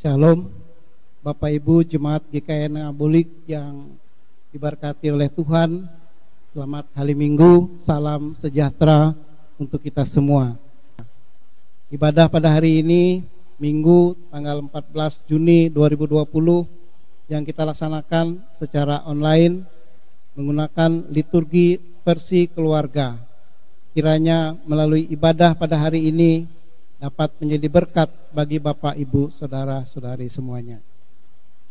Shalom, Bapak Ibu Jemaat GKN Ngabulik yang diberkati oleh Tuhan. Selamat hari Minggu, salam sejahtera untuk kita semua. Ibadah pada hari ini, Minggu tanggal 14 Juni 2020, yang kita laksanakan secara online menggunakan liturgi versi keluarga. Kiranya melalui ibadah pada hari ini dapat menjadi berkat bagi Bapak, Ibu, Saudara-saudari semuanya.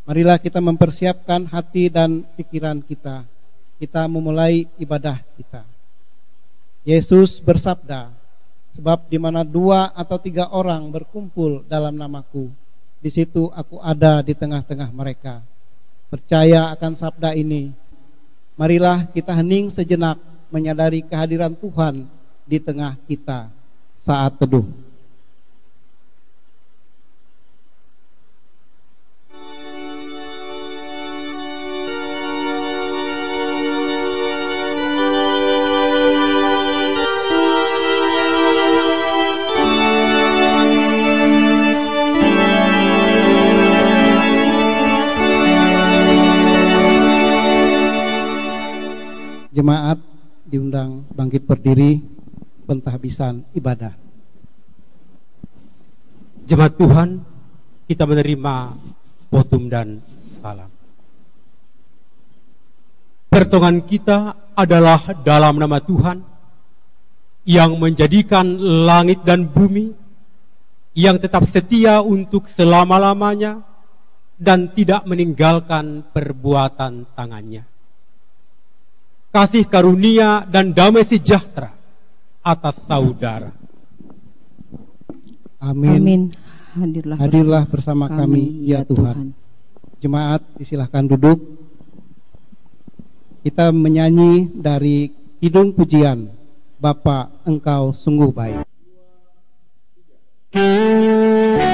Marilah kita mempersiapkan hati dan pikiran kita. Kita memulai ibadah kita. Yesus bersabda, sebab di mana 2 atau 3 orang berkumpul dalam namaku, di situ aku ada di tengah-tengah mereka. Percaya akan sabda ini. Marilah kita hening sejenak menyadari kehadiran Tuhan di tengah kita saat teduh. Jemaat diundang bangkit berdiri, pentahbisan ibadah. Jemaat Tuhan, kita menerima potum dan salam. Pertolongan kita adalah dalam nama Tuhan yang menjadikan langit dan bumi, yang tetap setia untuk selama-lamanya dan tidak meninggalkan perbuatan tangannya. Kasih karunia dan damai sejahtera atas saudara. Amin. Hadirlah bersama kami ya Tuhan. Jemaat disilahkan duduk. Kita menyanyi dari Kidung Pujian, Bapa Engkau Sungguh Baik. Bapa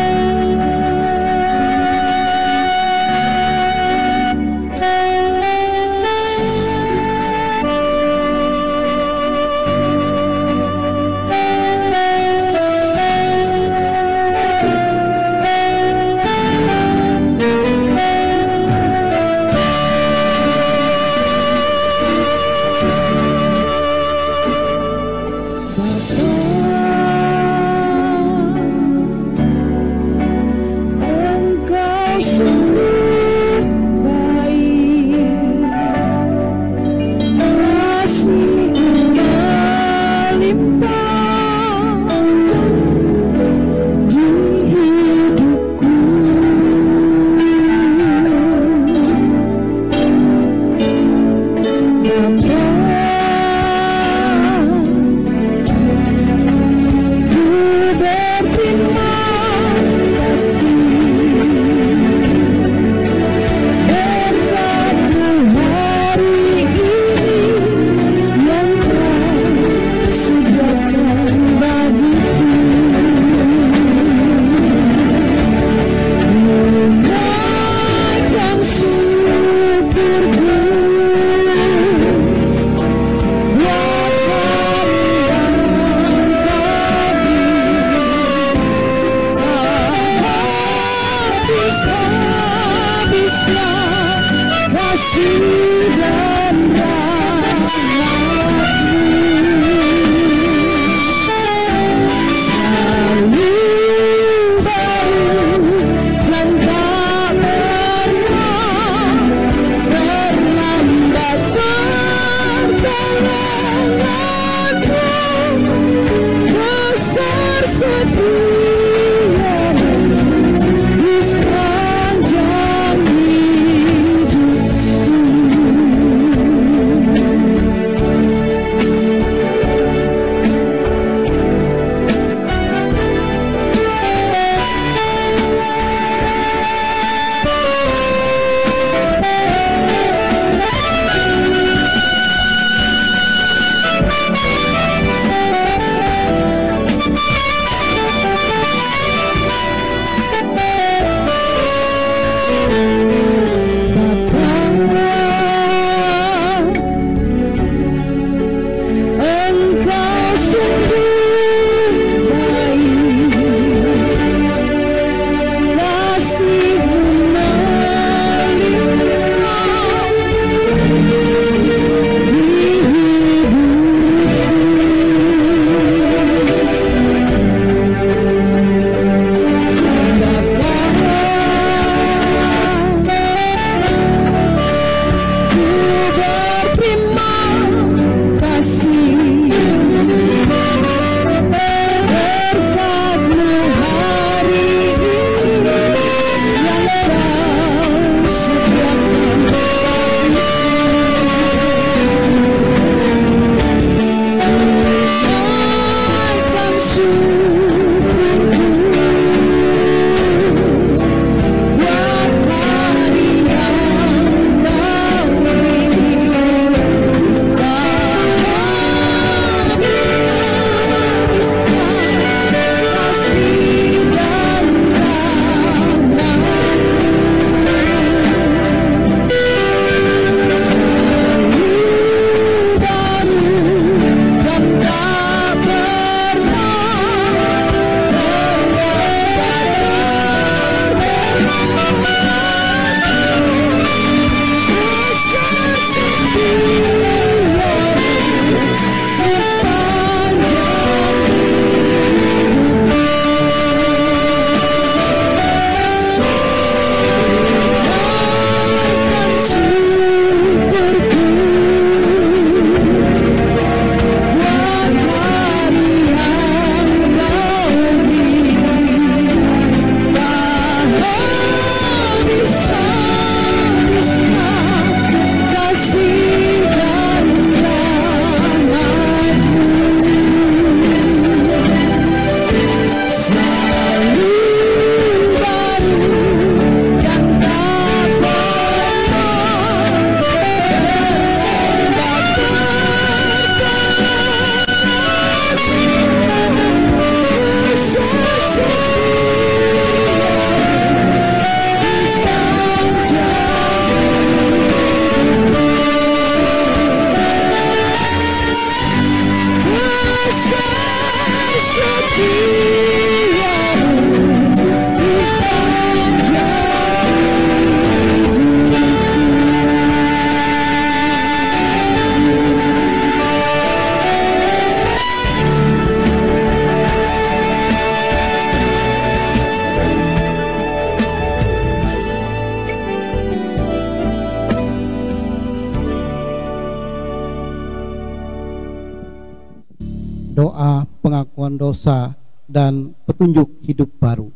doa pengakuan dosa dan petunjuk hidup baru.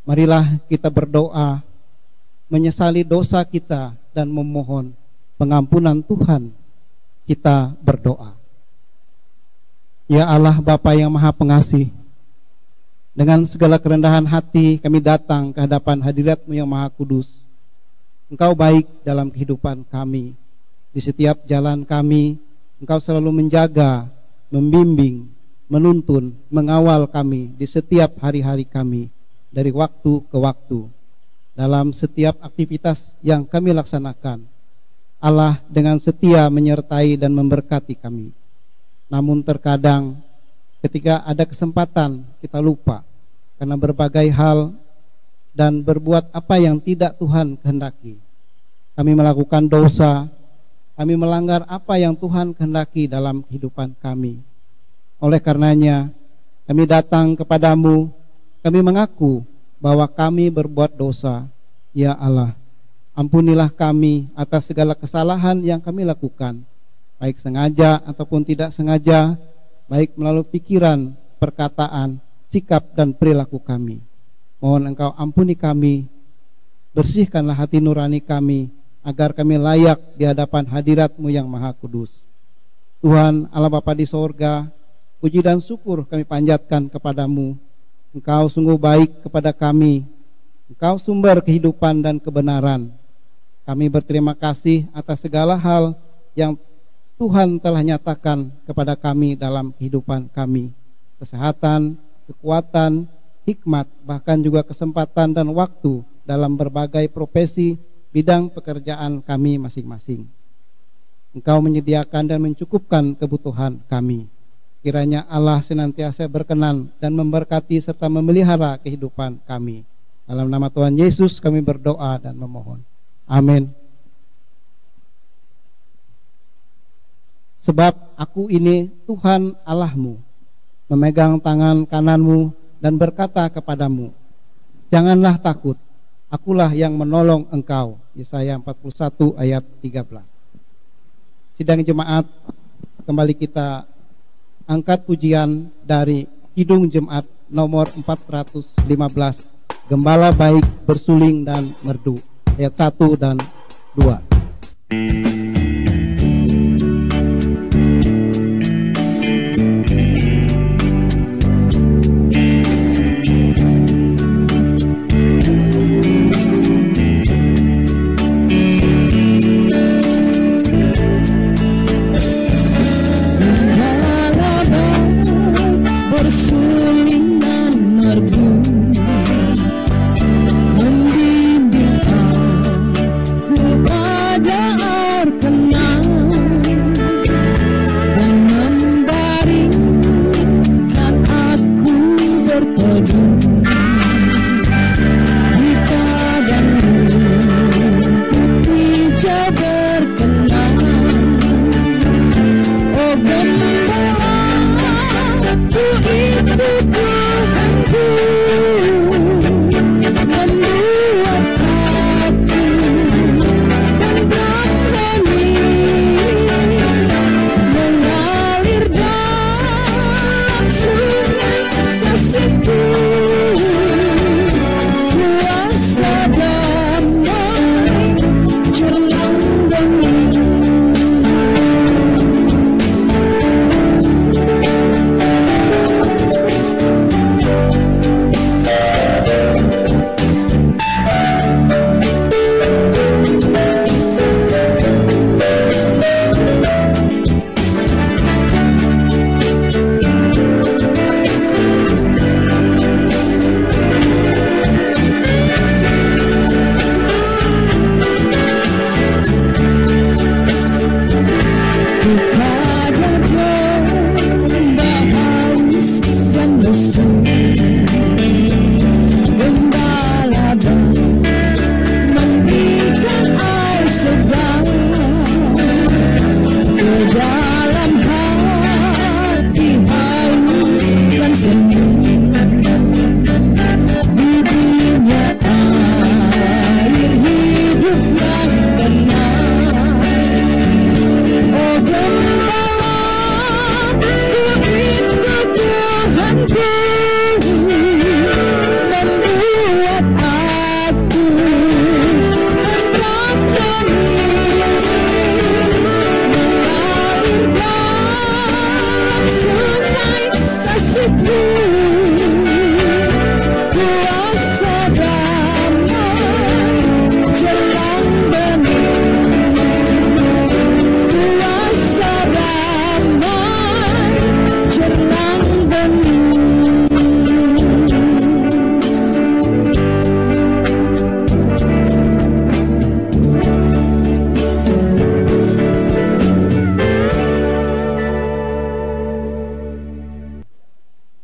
Marilah kita berdoa, menyesali dosa kita dan memohon pengampunan Tuhan. Kita berdoa. Ya Allah Bapa yang Maha Pengasih, dengan segala kerendahan hati kami datang ke hadapan hadirat-Mu yang Maha Kudus. Engkau baik dalam kehidupan kami. Di setiap jalan kami, Engkau selalu menjaga, membimbing, menuntun, mengawal kami di setiap hari-hari kami, dari waktu ke waktu. Dalam setiap aktivitas yang kami laksanakan, Allah dengan setia menyertai dan memberkati kami. Namun terkadang ketika ada kesempatan kita lupa karena berbagai hal dan berbuat apa yang tidak Tuhan kehendaki. Kami melakukan dosa, kami melanggar apa yang Tuhan kehendaki dalam kehidupan kami. Oleh karenanya kami datang kepadamu, kami mengaku bahwa kami berbuat dosa. Ya Allah, ampunilah kami atas segala kesalahan yang kami lakukan, baik sengaja ataupun tidak sengaja, baik melalui pikiran, perkataan, sikap dan perilaku kami. Mohon Engkau ampuni kami, bersihkanlah hati nurani kami, agar kami layak di hadapan hadirat-Mu yang Maha Kudus. Tuhan Allah Bapa di sorga, puji dan syukur kami panjatkan kepadamu. Engkau sungguh baik kepada kami, Engkau sumber kehidupan dan kebenaran. Kami berterima kasih atas segala hal yang Tuhan telah nyatakan kepada kami dalam kehidupan kami. Kesehatan, kekuatan, hikmat, bahkan juga kesempatan dan waktu dalam berbagai profesi, bidang pekerjaan kami masing-masing. Engkau menyediakan dan mencukupkan kebutuhan kami. Kiranya Allah senantiasa berkenan dan memberkati serta memelihara kehidupan kami. Dalam nama Tuhan Yesus kami berdoa dan memohon. Amin. Sebab aku ini Tuhan Allahmu, memegang tangan kananmu dan berkata kepadamu, janganlah takut, akulah yang menolong engkau. Yesaya 41 ayat 13. Sidang jemaat, kembali kita angkat pujian dari Kidung Jemaat nomor 415, Gembala Baik Bersuling dan Merdu, ayat 1 dan 2. Membimbing aku pada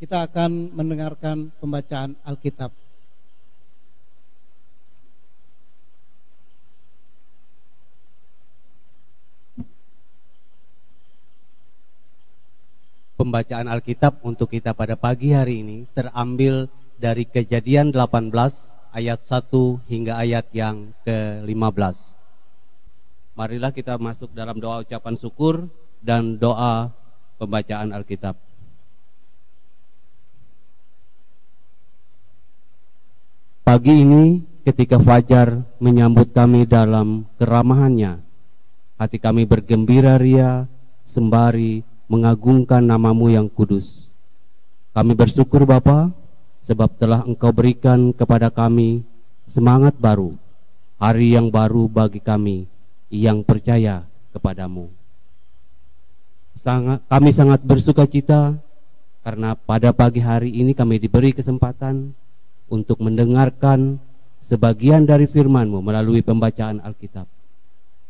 kita akan mendengarkan pembacaan Alkitab. Pembacaan Alkitab untuk kita pada pagi hari ini terambil dari Kejadian 18 ayat 1 hingga ayat yang ke-15. Marilah kita masuk dalam doa ucapan syukur dan doa pembacaan Alkitab. Pagi ini ketika fajar menyambut kami dalam keramahannya, hati kami bergembira ria sembari mengagungkan namamu yang kudus. Kami bersyukur Bapa, sebab telah Engkau berikan kepada kami semangat baru, hari yang baru bagi kami yang percaya kepadamu. Kami sangat bersuka cita karena pada pagi hari ini kami diberi kesempatan untuk mendengarkan sebagian dari firman-Mu melalui pembacaan Alkitab.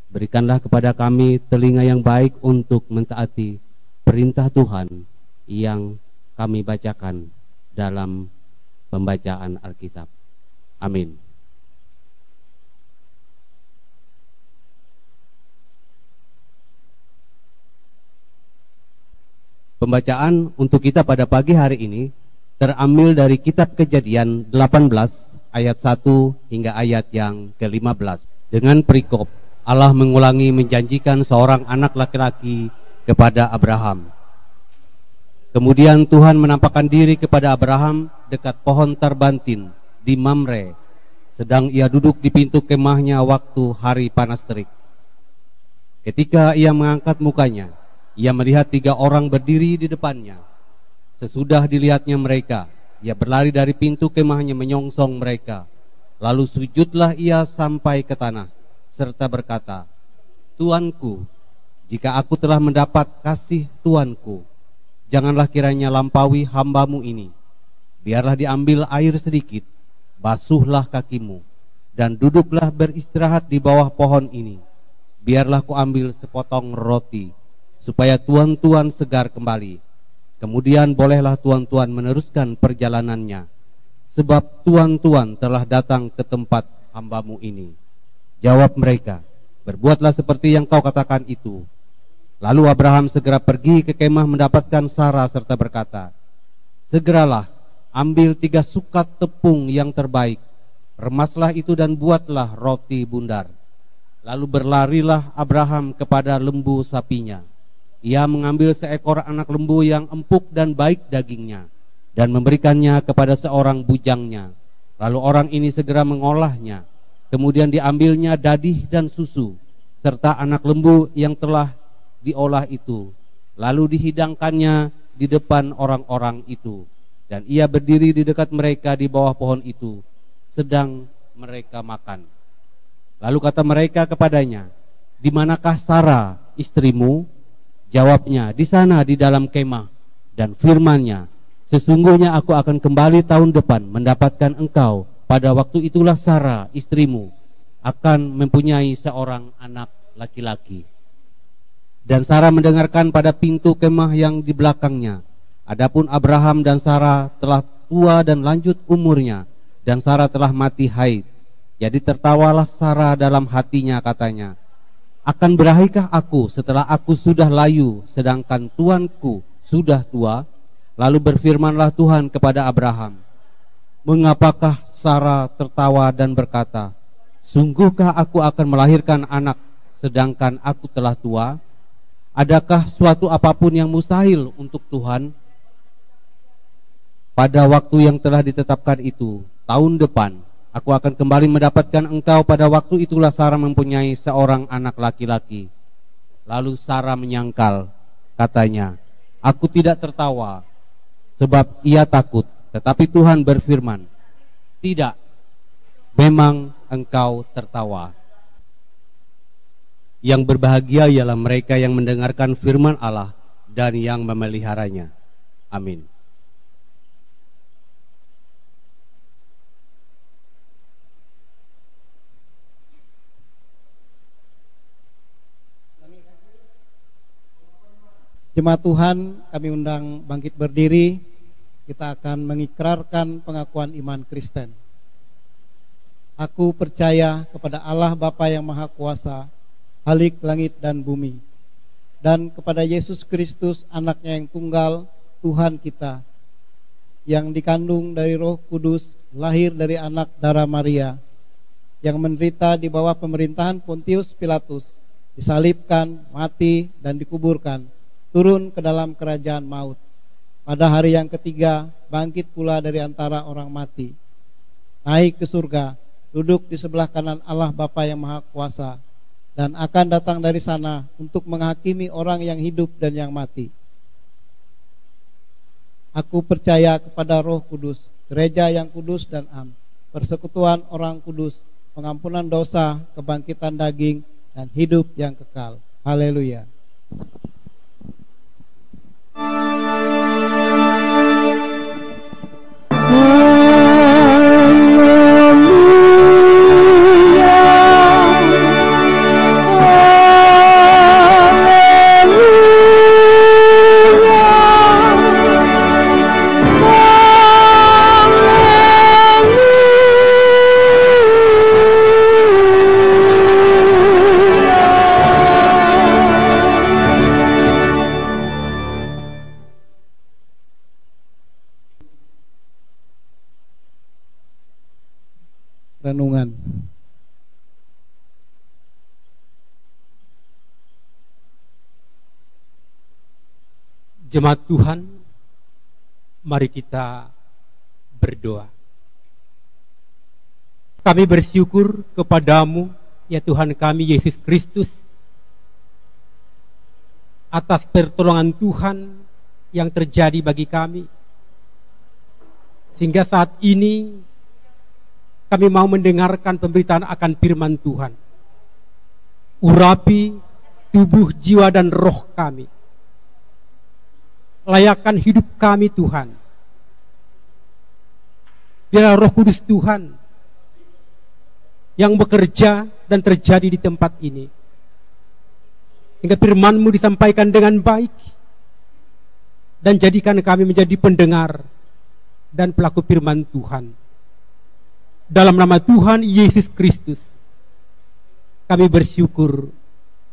Berikanlah kepada kami telinga yang baik untuk mentaati perintah Tuhan yang kami bacakan dalam pembacaan Alkitab. Amin. Pembacaan untuk kita pada pagi hari ini terambil dari kitab Kejadian 18 ayat 1 hingga ayat yang ke-15. Dengan perikop, Allah mengulangi menjanjikan seorang anak laki-laki kepada Abraham. Kemudian Tuhan menampakkan diri kepada Abraham dekat pohon tarbantin di Mamre, sedang ia duduk di pintu kemahnya waktu hari panas terik. Ketika ia mengangkat mukanya, ia melihat 3 orang berdiri di depannya. Sesudah dilihatnya mereka, ia berlari dari pintu kemahnya menyongsong mereka. Lalu sujudlah ia sampai ke tanah, serta berkata, "Tuanku, jika aku telah mendapat kasih Tuanku, janganlah kiranya lampaui hamba-Mu ini. Biarlah diambil air sedikit, basuhlah kakimu, dan duduklah beristirahat di bawah pohon ini. Biarlah kuambil sepotong roti, supaya tuan-tuan segar kembali. Kemudian bolehlah tuan-tuan meneruskan perjalanannya, sebab tuan-tuan telah datang ke tempat hamba-Mu ini." Jawab mereka, "Berbuatlah seperti yang kau katakan itu." Lalu Abraham segera pergi ke kemah mendapatkan Sarah serta berkata, "Segeralah ambil 3 sukat tepung yang terbaik, remaslah itu dan buatlah roti bundar." Lalu berlarilah Abraham kepada lembu sapinya. Ia mengambil seekor anak lembu yang empuk dan baik dagingnya dan memberikannya kepada seorang bujangnya. Lalu orang ini segera mengolahnya. Kemudian diambilnya dadih dan susu serta anak lembu yang telah diolah itu, lalu dihidangkannya di depan orang-orang itu, dan ia berdiri di dekat mereka di bawah pohon itu, sedang mereka makan. Lalu kata mereka kepadanya, "Di manakah Sarah istrimu?" Jawabnya, "Di sana di dalam kemah." Dan firman-Nya, "Sesungguhnya aku akan kembali tahun depan mendapatkan engkau. Pada waktu itulah Sarah istrimu akan mempunyai seorang anak laki-laki." Dan Sarah mendengarkan pada pintu kemah yang di belakangnya. Adapun Abraham dan Sarah telah tua dan lanjut umurnya, dan Sarah telah mati haid. Jadi tertawalah Sarah dalam hatinya, katanya, "Akan berahikah aku setelah aku sudah layu, sedangkan tuanku sudah tua?" Lalu berfirmanlah Tuhan kepada Abraham, "Mengapakah Sarah tertawa dan berkata, 'Sungguhkah aku akan melahirkan anak, sedangkan aku telah tua?' Adakah suatu apapun yang mustahil untuk Tuhan?" Pada waktu yang telah ditetapkan itu, tahun depan, aku akan kembali mendapatkan engkau. Pada waktu itulah Sarah mempunyai seorang anak laki-laki. Lalu Sarah menyangkal, katanya, "Aku tidak tertawa, sebab ia takut." Tetapi Tuhan berfirman, "Tidak, memang engkau tertawa." Yang berbahagia ialah mereka yang mendengarkan firman Allah dan yang memeliharanya. Amin. Jemaat Tuhan, kami undang bangkit berdiri kita akan mengikrarkan pengakuan iman Kristen. Aku percaya kepada Allah Bapa yang Maha Kuasa, Khalik langit dan bumi, dan kepada Yesus Kristus, anaknya yang tunggal, Tuhan kita, yang dikandung dari Roh Kudus, lahir dari anak darah Maria, yang menderita di bawah pemerintahan Pontius Pilatus, disalibkan, mati, dan dikuburkan, turun ke dalam kerajaan maut. Pada hari yang ketiga, bangkit pula dari antara orang mati, naik ke surga, duduk di sebelah kanan Allah Bapa yang Maha Kuasa, dan akan datang dari sana untuk menghakimi orang yang hidup dan yang mati. Aku percaya kepada Roh Kudus, gereja yang kudus dan am, persekutuan orang kudus, pengampunan dosa, kebangkitan daging, dan hidup yang kekal. Haleluya. Renungan. Jemaat Tuhan, mari kita berdoa. Kami bersyukur kepadamu, ya Tuhan kami Yesus Kristus, atas pertolongan Tuhan yang terjadi bagi kami, sehingga saat ini kami mau mendengarkan pemberitaan akan firman Tuhan. Urapi tubuh, jiwa, dan roh kami. Layakkan hidup kami Tuhan. Biarlah Roh Kudus Tuhan yang bekerja dan terjadi di tempat ini, sehingga firman-Mu disampaikan dengan baik, dan jadikan kami menjadi pendengar dan pelaku firman Tuhan. Dalam nama Tuhan Yesus Kristus, kami bersyukur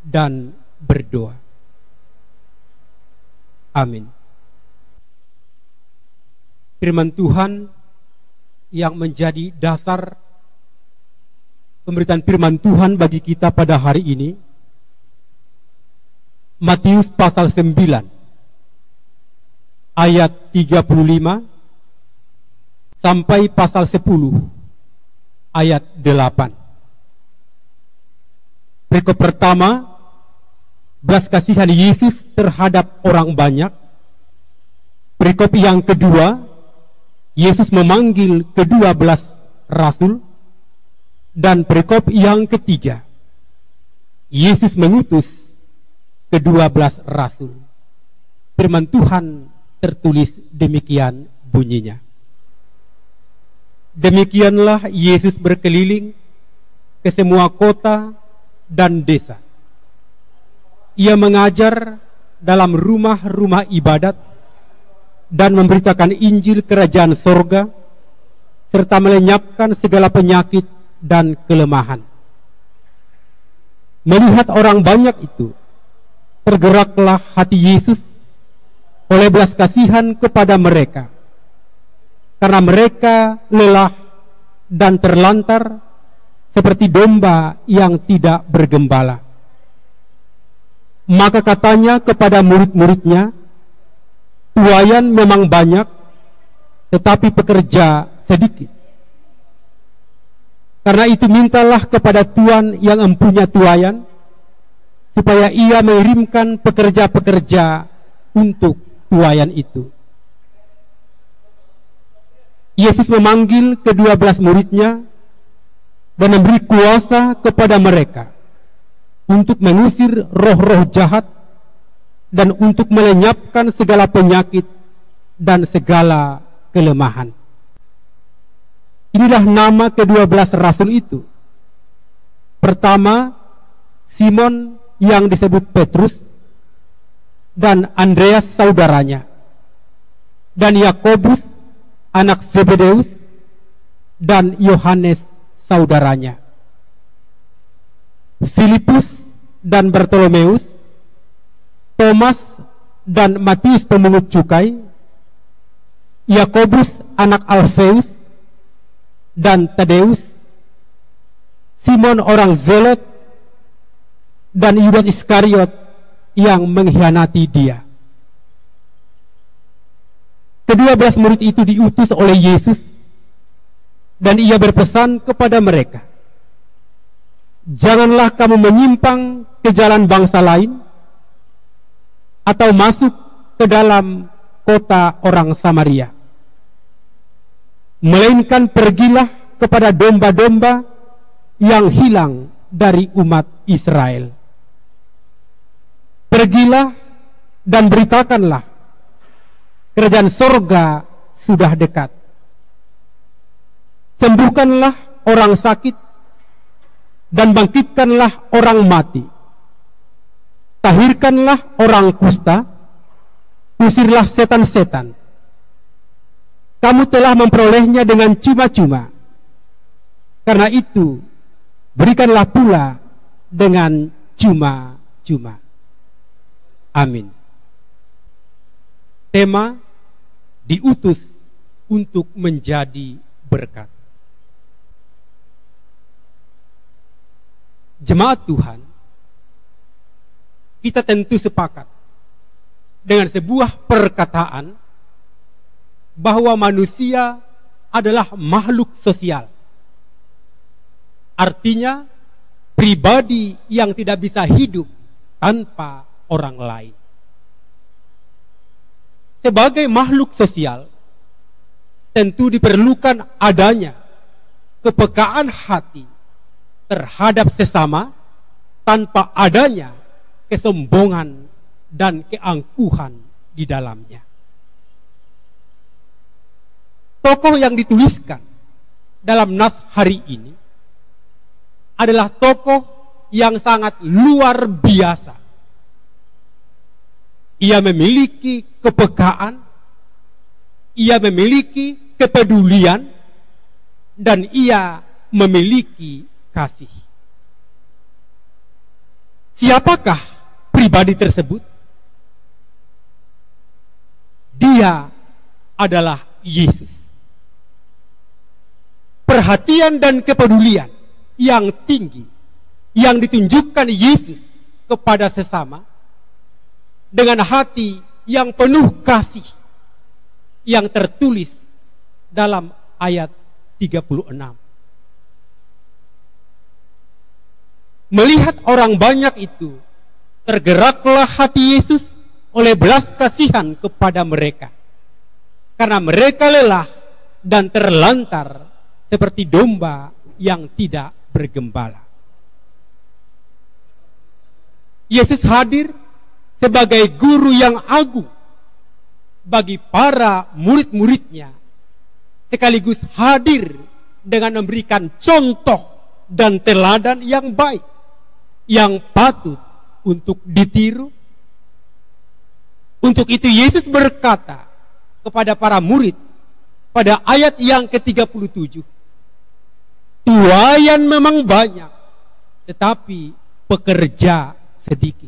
dan berdoa. Amin. Firman Tuhan yang menjadi dasar pemberitaan firman Tuhan bagi kita pada hari ini, Matius pasal 9 ayat 35 sampai pasal 10 ayat 8. Perikop pertama, belas kasihan Yesus terhadap orang banyak. Perikop yang kedua, Yesus memanggil ke-12 rasul. Dan perikop yang ketiga, Yesus mengutus ke-12 rasul. Firman Tuhan tertulis demikian bunyinya. Demikianlah Yesus berkeliling ke semua kota dan desa. Ia mengajar dalam rumah-rumah ibadat dan memberitakan Injil kerajaan sorga, serta melenyapkan segala penyakit dan kelemahan. Melihat orang banyak itu, tergeraklah hati Yesus oleh belas kasihan kepada mereka, karena mereka lelah dan terlantar seperti domba yang tidak bergembala. Maka katanya kepada murid-muridnya, tuaian memang banyak, tetapi pekerja sedikit. Karena itu mintalah kepada Tuhan yang empunya tuaian, supaya ia mengirimkan pekerja-pekerja untuk tuaian itu. Yesus memanggil ke-12 muridnya dan memberi kuasa kepada mereka untuk mengusir roh-roh jahat dan untuk melenyapkan segala penyakit dan segala kelemahan. Inilah nama ke-12 rasul itu. Pertama, Simon yang disebut Petrus, dan Andreas saudaranya, dan Yakobus anak Zebedeus dan Yohanes saudaranya, Filipus dan Bartolomeus, Thomas dan Matius pemungut cukai, Yakobus anak Alfeus dan Tadeus, Simon orang Zelot, dan Yudas Iskariot yang mengkhianati dia. Ke-12 murid itu diutus oleh Yesus, dan ia berpesan kepada mereka, janganlah kamu menyimpang ke jalan bangsa lain atau masuk ke dalam kota orang Samaria, melainkan pergilah kepada domba-domba yang hilang dari umat Israel. Pergilah dan beritakanlah, kerajaan sorga sudah dekat. Sembuhkanlah orang sakit dan bangkitkanlah orang mati. Tahirkanlah orang kusta, usirlah setan-setan. Kamu telah memperolehnya dengan cuma-cuma. Karena itu, berikanlah pula dengan cuma-cuma. Amin. Tema diutus untuk menjadi berkat. Jemaat Tuhan, kita tentu sepakat dengan sebuah perkataan bahwa manusia adalah makhluk sosial. Artinya, pribadi yang tidak bisa hidup tanpa orang lain. Sebagai makhluk sosial, tentu diperlukan adanya kepekaan hati terhadap sesama tanpa adanya kesombongan dan keangkuhan di dalamnya. Tokoh yang dituliskan dalam nas hari ini adalah tokoh yang sangat luar biasa. Ia memiliki kepekaan, ia memiliki kepedulian, dan ia memiliki kasih. Siapakah pribadi tersebut? Dia adalah Yesus. Perhatian dan kepedulian yang tinggi yang ditunjukkan Yesus kepada sesama dengan hati yang penuh kasih yang tertulis dalam ayat 36. Melihat orang banyak itu, tergeraklah hati Yesus oleh belas kasihan kepada mereka, karena mereka lelah dan terlantar seperti domba yang tidak bergembala. Yesus hadir sebagai guru yang agung bagi para murid-muridnya, sekaligus hadir dengan memberikan contoh dan teladan yang baik, yang patut untuk ditiru. Untuk itu Yesus berkata kepada para murid pada ayat yang ke-37, tuaian memang banyak, tetapi pekerja sedikit.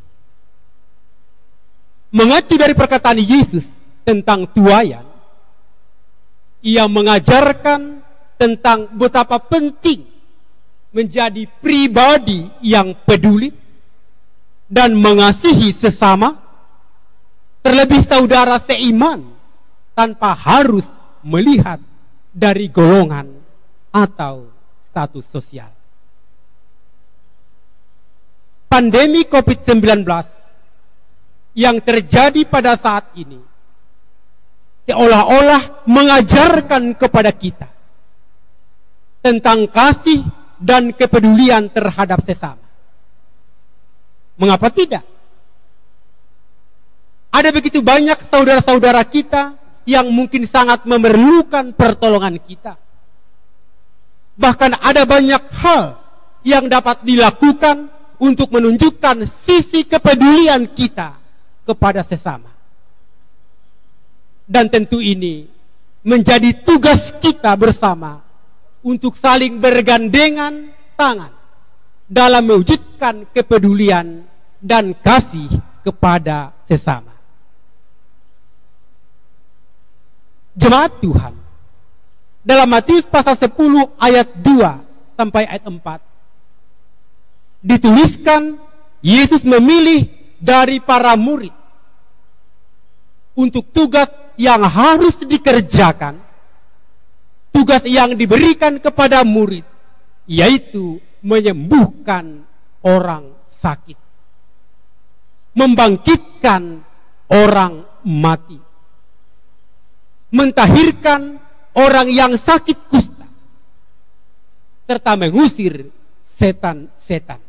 Mengacu dari perkataan Yesus tentang tuaian, ia mengajarkan tentang betapa penting menjadi pribadi yang peduli dan mengasihi sesama, terlebih saudara seiman, tanpa harus melihat dari golongan atau status sosial. Pandemi COVID-19 yang terjadi pada saat ini seolah-olah mengajarkan kepada kita tentang kasih dan kepedulian terhadap sesama. Mengapa tidak? Ada begitu banyak saudara-saudara kita yang mungkin sangat memerlukan pertolongan kita. Bahkan ada banyak hal yang dapat dilakukan untuk menunjukkan sisi kepedulian kita kepada sesama. Dan tentu ini menjadi tugas kita bersama untuk saling bergandengan tangan dalam mewujudkan kepedulian dan kasih kepada sesama. Jemaat Tuhan, dalam Matius pasal 10 ayat 2 sampai ayat 4 dituliskan Yesus memilih dari para murid untuk tugas yang harus dikerjakan, tugas yang diberikan kepada murid, yaitu menyembuhkan orang sakit, membangkitkan orang mati, mentahirkan orang yang sakit kusta, serta mengusir setan-setan.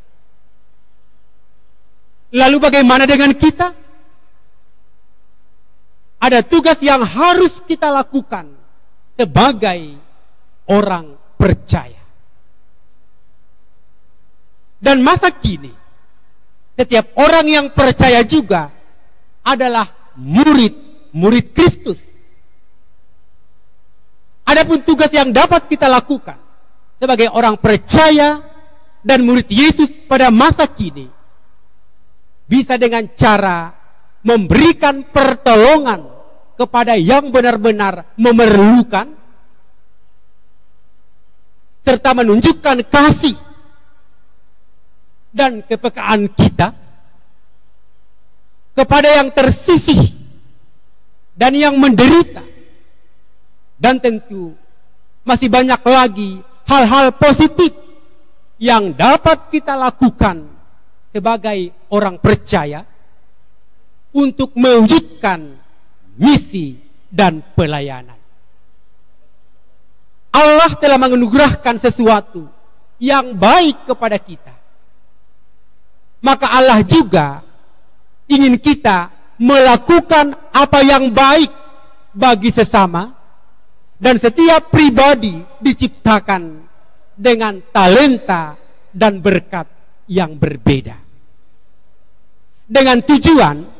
Lalu bagaimana dengan kita? Ada tugas yang harus kita lakukan sebagai orang percaya. Dan masa kini, setiap orang yang percaya juga adalah murid Kristus. Adapun tugas yang dapat kita lakukan sebagai orang percaya dan murid Yesus pada masa kini, bisa dengan cara memberikan pertolongan kepada yang benar-benar memerlukan, serta menunjukkan kasih dan kepekaan kita kepada yang tersisih dan yang menderita. Dan tentu masih banyak lagi hal-hal positif yang dapat kita lakukan sebagai orang percaya untuk mewujudkan misi dan pelayanan. Allah telah menganugerahkan sesuatu yang baik kepada kita. Maka Allah juga ingin kita melakukan apa yang baik bagi sesama, dan setiap pribadi diciptakan dengan talenta dan berkat yang berbeda. Dengan tujuan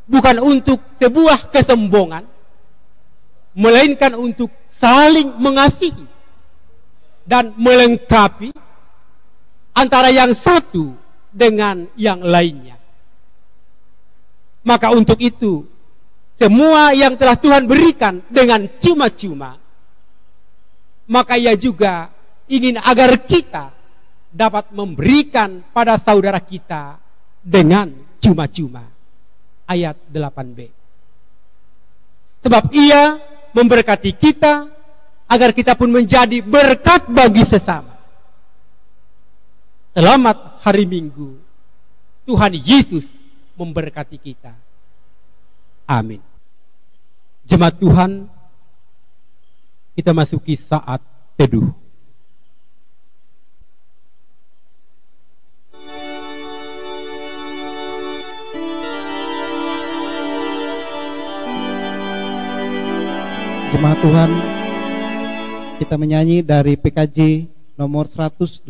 bukan untuk sebuah kesombongan, melainkan untuk saling mengasihi dan melengkapi antara yang satu dengan yang lainnya. Maka untuk itu, semua yang telah Tuhan berikan dengan cuma-cuma, maka Ia juga ingin agar kita dapat memberikan pada saudara kita dengan cuma-cuma. Ayat 8b. Sebab Ia memberkati kita agar kita pun menjadi berkat bagi sesama. Selamat hari Minggu. Tuhan Yesus memberkati kita. Amin. Jemaat Tuhan, kita masuki saat teduh. Jemaat Tuhan, kita menyanyi dari PKJ nomor 185,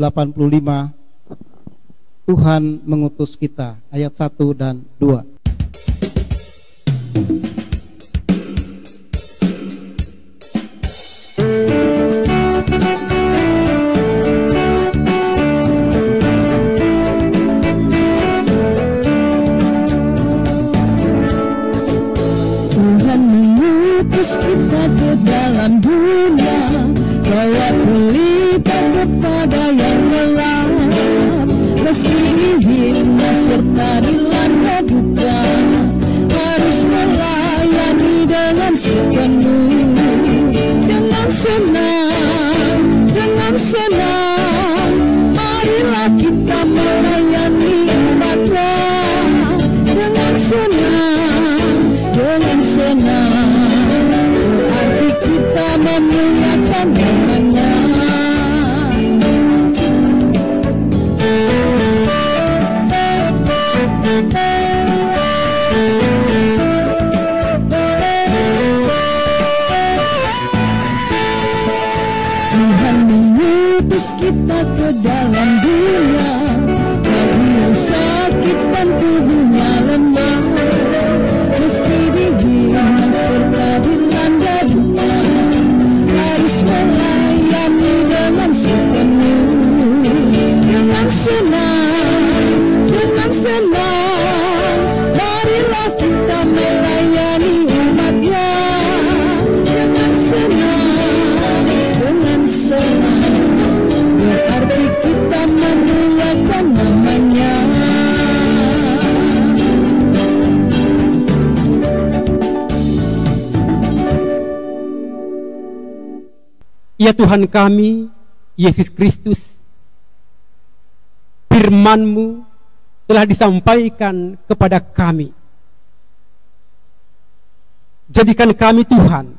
Tuhan mengutus kita, ayat 1 dan 2. Tuhan mengutus kita ke dalam dunia, bawa pelita kepada yang gelap, meski hina serta dilanda duka, harus melayani dengan sepenuh, dengan senang, marilah kita melayani ibadah dengan senang, hati kita memuliakan namanya. Tuhan mengutus kita ke dalam dunia, bagi yang sakit dan tubuhnya lemah, meski dihina serta Ya Tuhan kami, Yesus Kristus, firman-Mu telah disampaikan kepada kami. Jadikan kami Tuhan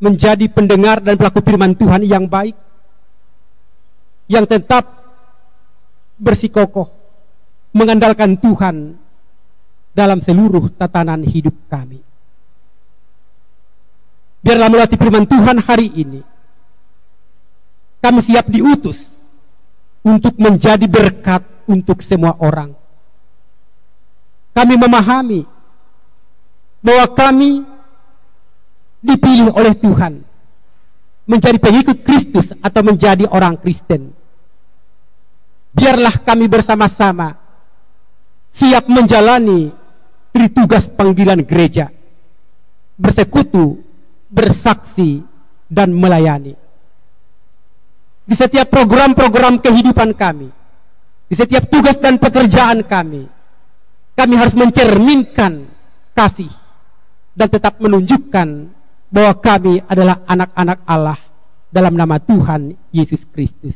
menjadi pendengar dan pelaku firman Tuhan yang baik, yang tetap bersikokoh mengandalkan Tuhan dalam seluruh tatanan hidup kami. Biarlah melalui firman Tuhan hari ini kami siap diutus untuk menjadi berkat untuk semua orang. Kami memahami bahwa kami dipilih oleh Tuhan menjadi pengikut Kristus atau menjadi orang Kristen. Biarlah kami bersama-sama siap menjalani tugas panggilan gereja, bersekutu, bersaksi, dan melayani. Di setiap program-program kehidupan kami, di setiap tugas dan pekerjaan kami harus mencerminkan kasih dan tetap menunjukkan bahwa kami adalah anak-anak Allah dalam nama Tuhan Yesus Kristus.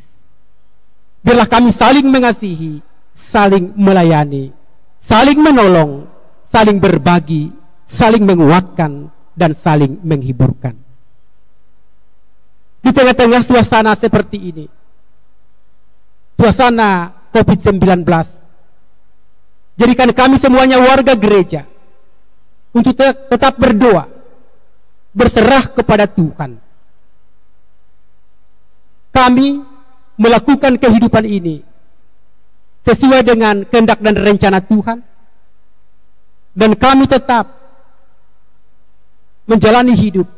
Biarlah kami saling mengasihi, saling melayani, saling menolong, saling berbagi, saling menguatkan, dan saling menghiburkan. Di tengah-tengah suasana seperti ini, suasana COVID-19, jadikan kami semuanya warga gereja untuk tetap berdoa, berserah kepada Tuhan. Kami melakukan kehidupan ini sesuai dengan kehendak dan rencana Tuhan, dan kami tetap menjalani hidup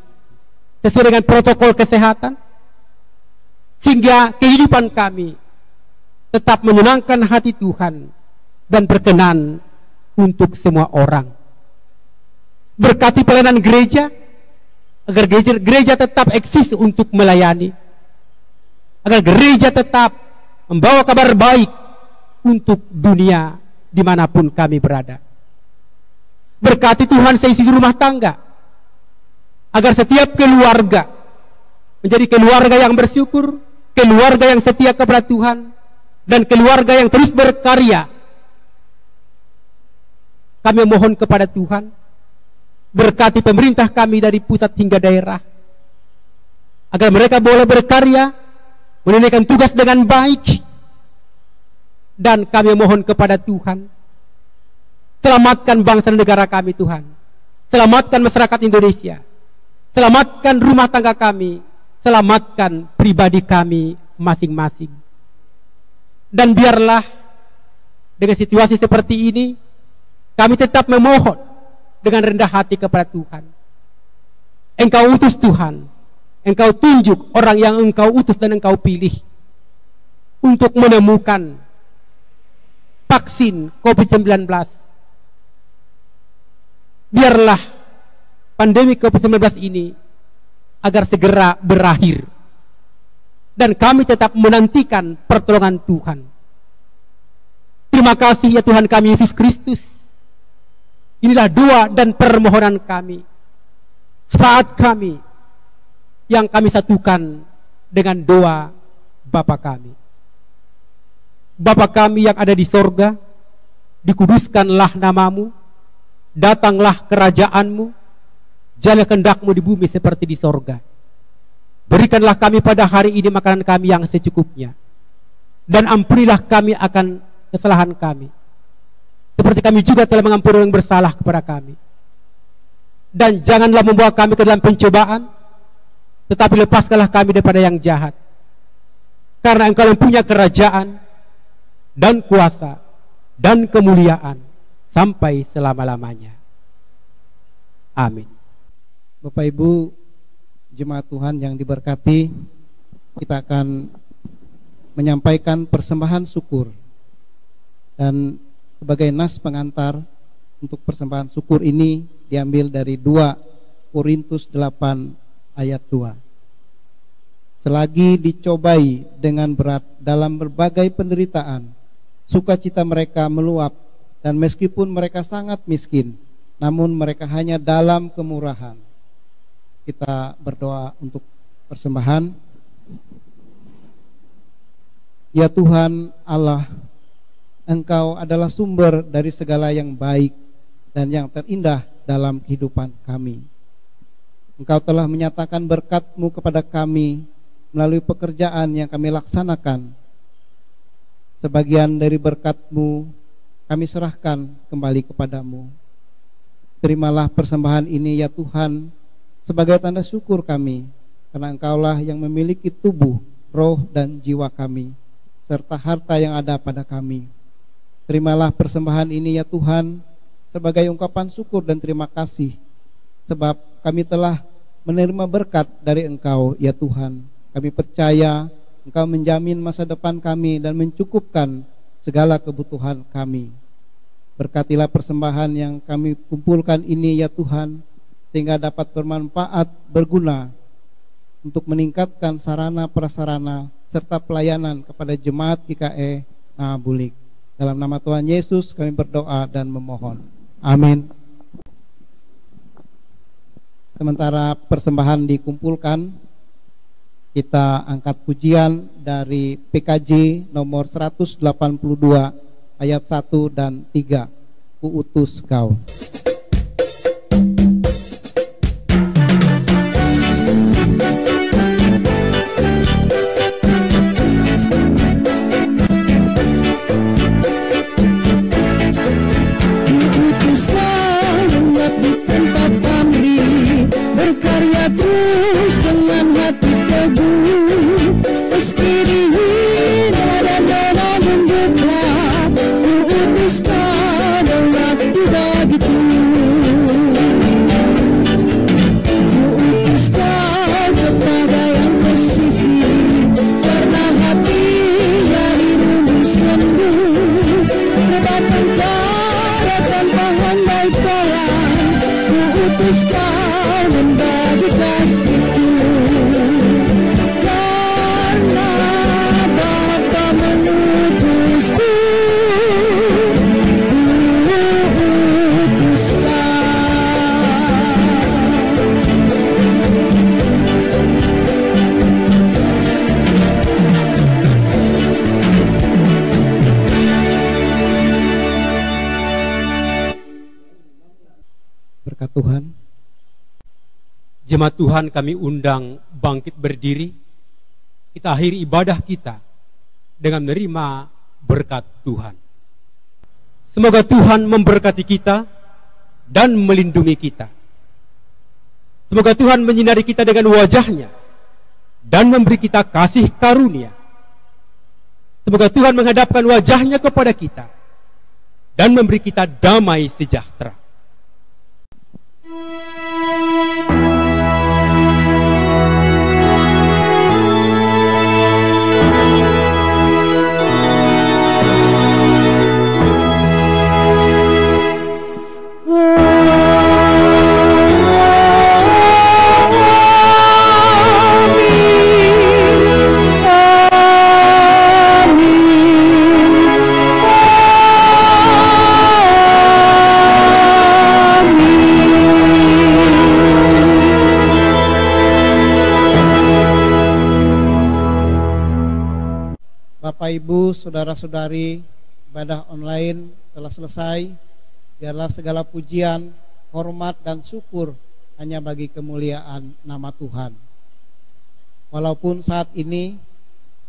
sesuai dengan protokol kesehatan, sehingga kehidupan kami tetap menyenangkan hati Tuhan dan berkenan untuk semua orang. Berkati pelayanan gereja, agar gereja tetap eksis untuk melayani, agar gereja tetap membawa kabar baik untuk dunia dimanapun kami berada. Berkati Tuhan seisi rumah tangga, agar setiap keluarga menjadi keluarga yang bersyukur, keluarga yang setia kepada Tuhan, dan keluarga yang terus berkarya. Kami mohon kepada Tuhan, berkati pemerintah kami dari pusat hingga daerah, agar mereka boleh berkarya, menunaikan tugas dengan baik. Dan kami mohon kepada Tuhan, selamatkan bangsa dan negara kami Tuhan, selamatkan masyarakat Indonesia, selamatkan rumah tangga kami, selamatkan pribadi kami masing-masing. Dan biarlah dengan situasi seperti ini, kami tetap memohon dengan rendah hati kepada Tuhan. Engkau utus Tuhan, Engkau tunjuk orang yang Engkau utus dan Engkau pilih untuk menemukan vaksin COVID-19. Biarlah pandemi COVID-19 ini agar segera berakhir, dan kami tetap menantikan pertolongan Tuhan. Terima kasih ya Tuhan kami Yesus Kristus. Inilah doa dan permohonan kami, syafaat kami yang kami satukan dengan doa Bapa kami. Bapa kami yang ada di sorga, dikuduskanlah namamu, datanglah kerajaanmu, jadilah kehendak-Mu di bumi seperti di sorga. Berikanlah kami pada hari ini makanan kami yang secukupnya, dan ampunilah kami akan kesalahan kami, seperti kami juga telah mengampuni orang yang bersalah kepada kami. Dan janganlah membawa kami ke dalam pencobaan, tetapi lepaskanlah kami daripada yang jahat. Karena Engkau mempunyai kerajaan dan kuasa dan kemuliaan sampai selama-lamanya. Amin. Bapak Ibu jemaat Tuhan yang diberkati, kita akan menyampaikan persembahan syukur. Dan sebagai nas pengantar untuk persembahan syukur ini diambil dari 2 Korintus 8 ayat 2. Selagi dicobai dengan berat dalam berbagai penderitaan, sukacita mereka meluap, dan meskipun mereka sangat miskin, namun mereka hanya dalam kemurahan. Kita berdoa untuk persembahan. Ya Tuhan Allah, Engkau adalah sumber dari segala yang baik dan yang terindah dalam kehidupan kami. Engkau telah menyatakan berkat-Mu kepada kami melalui pekerjaan yang kami laksanakan. Sebagian dari berkat-Mu kami serahkan kembali kepadamu. Terimalah persembahan ini ya Tuhan sebagai tanda syukur kami, karena Engkaulah yang memiliki tubuh, roh dan jiwa kami, serta harta yang ada pada kami. Terimalah persembahan ini ya Tuhan sebagai ungkapan syukur dan terima kasih, sebab kami telah menerima berkat dari Engkau ya Tuhan. Kami percaya Engkau menjamin masa depan kami dan mencukupkan segala kebutuhan kami. Berkatilah persembahan yang kami kumpulkan ini ya Tuhan, sehingga dapat bermanfaat, berguna untuk meningkatkan sarana prasarana serta pelayanan kepada jemaat GKE Nabulik. Dalam nama Tuhan Yesus kami berdoa dan memohon. Amin. Sementara persembahan dikumpulkan, kita angkat pujian dari PKJ nomor 182 ayat 1 dan 3. Kuutus Kau. Berkarya terus dengan hati teguh, meski dihina dan dana mendeklah, kuutuskan dengan begitu. Kuutuskan kepada yang tersisi, karena hatinya dirimu sembuh, sebab Engkau akan pandai tolong. Kuutuskan membagi kasih-Ku, karena Bapa mengutusku. Berkat Tuhan. Jemaat Tuhan kami undang bangkit berdiri. Kita akhiri ibadah kita dengan menerima berkat Tuhan. Semoga Tuhan memberkati kita dan melindungi kita. Semoga Tuhan menyinari kita dengan wajah-Nya dan memberi kita kasih karunia. Semoga Tuhan menghadapkan wajah-Nya kepada kita dan memberi kita damai sejahtera. Bapak Ibu, saudara-saudari, ibadah online telah selesai. Biarlah segala pujian, hormat dan syukur hanya bagi kemuliaan nama Tuhan. Walaupun saat ini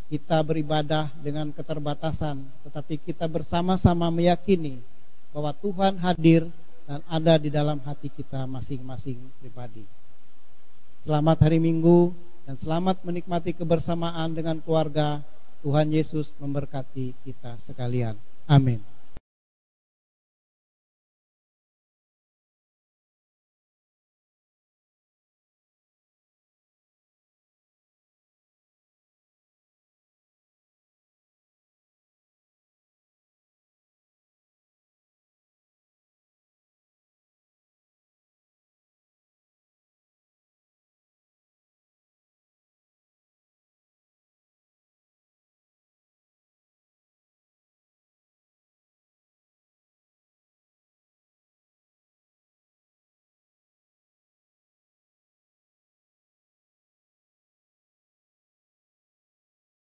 kita beribadah dengan keterbatasan, tetapi kita bersama-sama meyakini bahwa Tuhan hadir dan ada di dalam hati kita masing-masing pribadi. Selamat hari Minggu dan selamat menikmati kebersamaan dengan keluarga. Tuhan Yesus memberkati kita sekalian. Amin.